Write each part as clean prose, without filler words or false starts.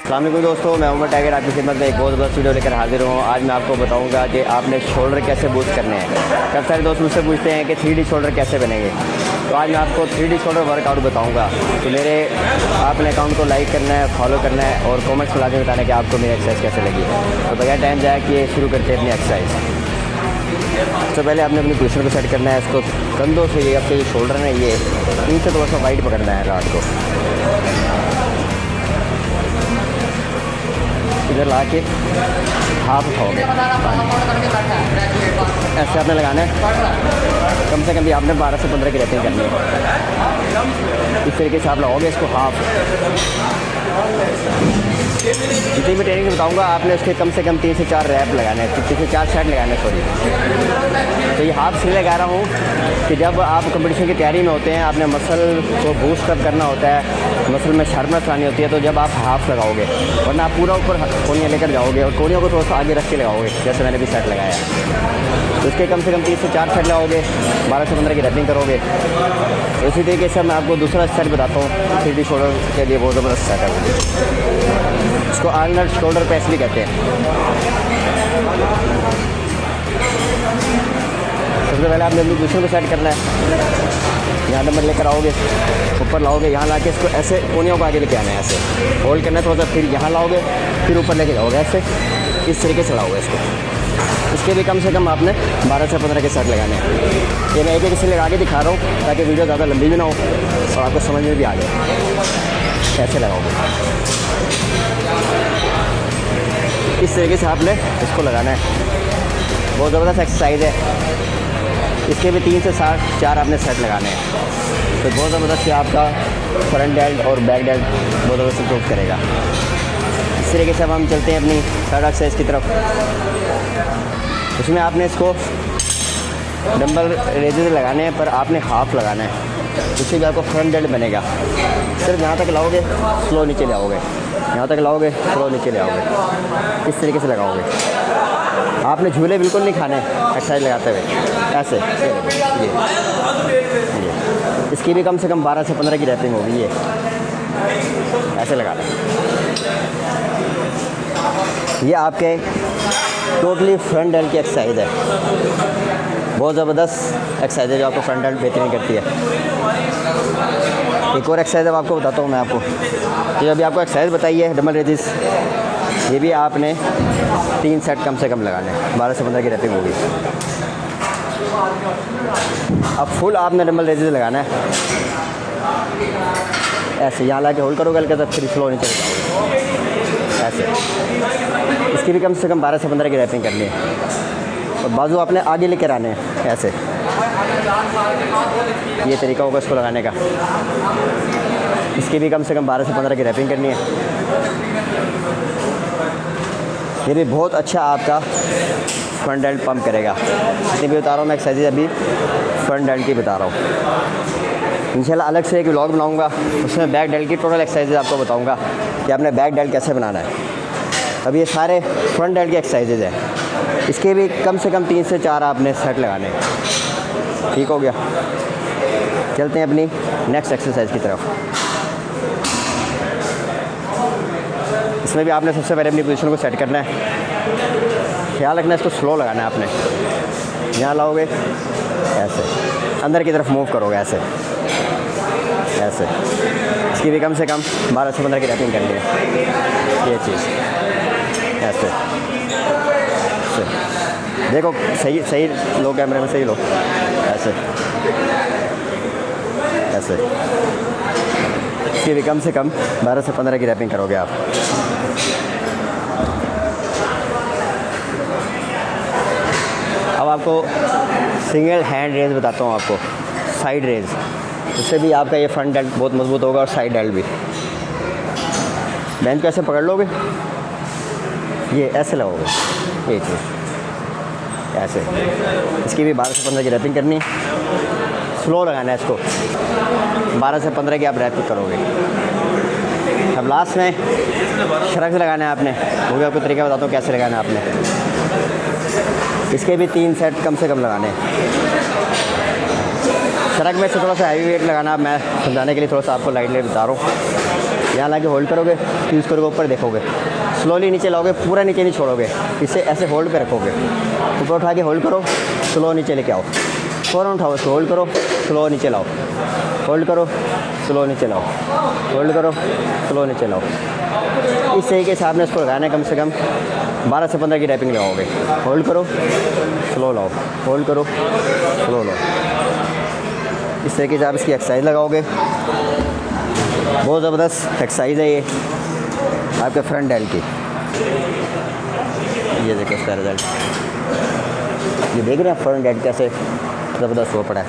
अस्सलाम वालेकुम दोस्तों, मैं उमर टाइगर आपकी खिदमत में एक बहुत ज़बरदस्त वीडियो लेकर हाजिर हूँ। आज मैं आपको बताऊँगा कि आपने शोल्डर कैसे बूस्ट करने हैं। काफ़ी सारे दोस्त मुझसे पूछते हैं कि 3D शोल्डर कैसे बनेंगे, तो आज मैं आपको 3D शोल्डर वर्कआउट बताऊँगा। तो मेरे आपने अकाउंट को लाइक करना है, फॉलो करना है और कॉमेंट्स में लाके बताना कि आपको मेरी एक्सरसाइज कैसे लगी। तो बगैर टाइम जाए कि शुरू करते हैं अपनी एक्सरसाइज। तो पहले आपने अपनी पोजीशन को सेट करना है। इसको कंधों से, ये आपके जो शोल्डर है ये इनसे थोड़ा सा वाइट पकड़ना है राड को। इधर ला के हाथ उठाओगे, ऐसे आपने लगाना है। कम से कम भी आपने 12 से 15 की रैपिंग करनी है। इस तरीके से आप लगाओगे इसको हाफ। जितनी भी ट्रेनिंग बताऊंगा आपने उसके कम से कम 3 से 4 रैप लगाना है, 3 से 4 सेट लगाना है, सॉरी। तो ये हाफ इसलिए लगा रहा हूँ कि जब आप कंपटीशन की तैयारी में होते हैं, आपने मसल को बूस्ट अप करना होता है, मसल में शार्पनेस लानी होती है, तो जब आप हाफ लगाओगे, वरना आप पूरा ऊपर कोनियाँ लेकर जाओगे और कोनियों को थोड़ा सा आगे रख के लगाओगे, जैसे मैंने भी सेट लगाया। तो इसके कम से कम 3 से 4 सेट लगाओगे, 12 से 15 की रैपिंग करोगे। इसी तरीके से मैं आपको दूसरा सेट बताता हूँ। 3D शोल्डर के लिए बहुत ज़बरदस्त सेट है, इसको आर्नल्ड शोल्डर प्रेस भी कहते हैं। सबसे पहले आपने अपनी दूसरे को सेट करना है। यहाँ नंबर लेकर आओगे, ऊपर लाओगे, यहाँ लाके इसको ऐसे कोनियों को आगे लेके आना है, ऐसे होल्ड करना है थोड़ा सा, फिर यहाँ लाओगे, फिर ऊपर लेके जाओगे, ऐसे इस तरीके से लाओगे इसको। इसके भी कम से कम आपने 12 से 15 के सेट लगाने हैं। ये मैं एक इसलिए लगा के दिखा रहा हूँ ताकि वीडियो ज़्यादा लंबी भी ना हो और आपको समझ में भी आ जाए। ऐसे लगाओगे, इस तरीके से आपने इसको लगाना है। बहुत ज़बरदस्त एक्सरसाइज है। इसके भी 3 से 4 आपने सेट लगाने हैं। तो बहुत ज़बरदस्त आपका फ्रंट डेल्ट और बैक डेल्ट बहुत ज़बरदस्त इम्प्रूव करेगा। इस तरीके से अब हम चलते हैं अपनी थर्ड एक्सरसाइज की तरफ। उसमें आपने इसको डंबल रेजेस लगाने हैं, पर आपने हाफ लगाना है, उससे भी आपको फ्रंट डेल्ट बनेगा। सिर्फ यहाँ तक लाओगे, स्लो नीचे ले आओगे, यहाँ तक लाओगे, स्लो नीचे ले आओगे, इस तरीके से लगाओगे। आपने झूले बिल्कुल नहीं खाने एक्सरसाइज लगाते हुए, ऐसे ये। इसकी भी कम से कम 12 से 15 की रैपिंग होगी। ये ऐसे लगाना। ये आपके टोटली फ्रंट डेल्ट की एक्सरसाइज है। बहुत ज़बरदस्त एक्सरसाइज है जो आपको फ्रंट डेल्ट बेहतरीन करती है। एक और एक्सरसाइज अब आपको बताता हूँ मैं आपको। जो अभी आपको एक्सरसाइज बताई है डबल रेजिस, ये भी आपने 3 सेट कम से कम लगाने हैं, 12 से 15 की रैपिंग होगी। अब फुल आपने डबल रेजिस लगाना है। ऐसे यहाँ ला के होल्ड करोगे हल्का सा, फिर स्लो नीचे लगाओगे, ऐसे। इसकी भी कम से कम 12 से 15 की रैपिंग करनी है। और बाजू आपने आगे लेकर आने हैं, ऐसे। ये तरीका होगा इसको लगाने का। इसकी भी कम से कम 12 से 15 की रैपिंग करनी है। ये भी बहुत अच्छा आपका फ्रंट डेल्ट पंप करेगा। जितनी भी बता रहा हूँ मैं एक्सरसाइज अभी फ्रंट डेल्ट की बता रहा हूँ। इंशाल्लाह अलग से एक व्लॉग बनाऊँगा, उसमें बैक डेल्ट की टोटल एक्सरसाइज आपको बताऊँगा कि आपने बैक डेल्ट कैसे बनाना है। अब ये सारे फ्रंट डेल्ट की एक्सरसाइजेज हैं। इसके भी कम से कम 3 से 4 आपने सेट लगाने हैं। ठीक हो गया। चलते हैं अपनी नेक्स्ट एक्सरसाइज की तरफ। इसमें भी आपने सबसे पहले अपनी पोजीशन को सेट करना है। ख्याल रखना है इसको स्लो लगाना है आपने। यहाँ लाओगे, ऐसे अंदर की तरफ मूव करोगे, ऐसे ऐसे। इसकी भी कम से कम 12 से 15 की रैपिंग करनी है। ये चीज़ ऐसे देखो, सही सही लो, कैमरे में सही लो, ऐसे ऐसे। इसकी भी कम से कम 12 से 15 की रैपिंग करोगे आप। अब आपको सिंगल हैंड रेज बताता हूँ आपको, साइड रेज। उससे भी आपका ये फ्रंट डेल्ट बहुत मजबूत होगा और साइड डेल्ट भी। बेंच को ऐसे पकड़ लोगे, ये ऐसे लगोगे, ये चीज़ ऐसे। इसकी भी 12 से 15 की रैपिंग करनी है। स्लो लगाना है इसको, 12 से 15 की आप रैपिंग करोगे। अब लास्ट में शरक्स लगाना है आपने, वो भी आपको तरीका बताता हूँ कैसे लगाना है आपने। इसके भी 3 सेट कम से कम लगाने हैं। सड़क में से थोड़ा सा हैवी वेट लगाना, मैं समझाने के लिए थोड़ा सा आपको लाइट बता रहा हूँ। यहाँ लाके होल्ड करोगे, यूज़ करोगे, ऊपर देखोगे, स्लोली नीचे लाओगे, पूरा नीचे नहीं छोड़ोगे, इसे ऐसे होल्ड पे रखोगे, ऊपर उठा के होल्ड करो, स्लो नीचे लेके आओ, फ़ौरन उठाओ इसको, होल्ड करो, स्लो नीचे लाओ, होल्ड करो, स्लो नीचे लाओ, होल्ड करो, स्लो नीचे लाओ। इस तरीके से आपने इसको लगाना है, कम से कम 12 से 15 की रैपिंग लगाओगे। होल्ड करो, स्लो लाओ, होल्ड करो, स्लो लाओ। इस तरीके से आप इसकी एक्सरसाइज लगाओगे। बहुत ज़बरदस्त एक्सरसाइज है ये आपके फ्रंट डेल्ट की। ये देखो इसका रिज़ल्ट, ये देख रहे हैं फ्रंट डेल्ट कैसे ज़बरदस्त हो पड़ा है।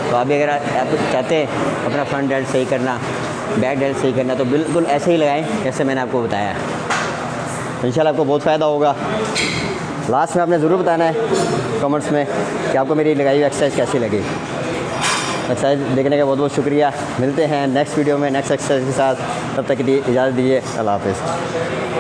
तो अभी अगर आप चाहते हैं अपना फ्रंट डेल्ट सही करना, बैक डेल्ट सही करना, तो बिल्कुल ऐसे ही लगाएं जैसे मैंने आपको बताया। इंशाल्लाह आपको बहुत फ़ायदा होगा। लास्ट में आपने ज़रूर बताना है कमेंट्स में कि आपको मेरी लगाई हुई एक्सरसाइज कैसी लगी। एक्सरसाइज देखने का बहुत बहुत शुक्रिया। मिलते हैं नेक्स्ट वीडियो में नेक्स्ट एक्सरसाइज के साथ, तब तक के लिए इजाज़त दीजिए। अल्लाह हाफ़िज़।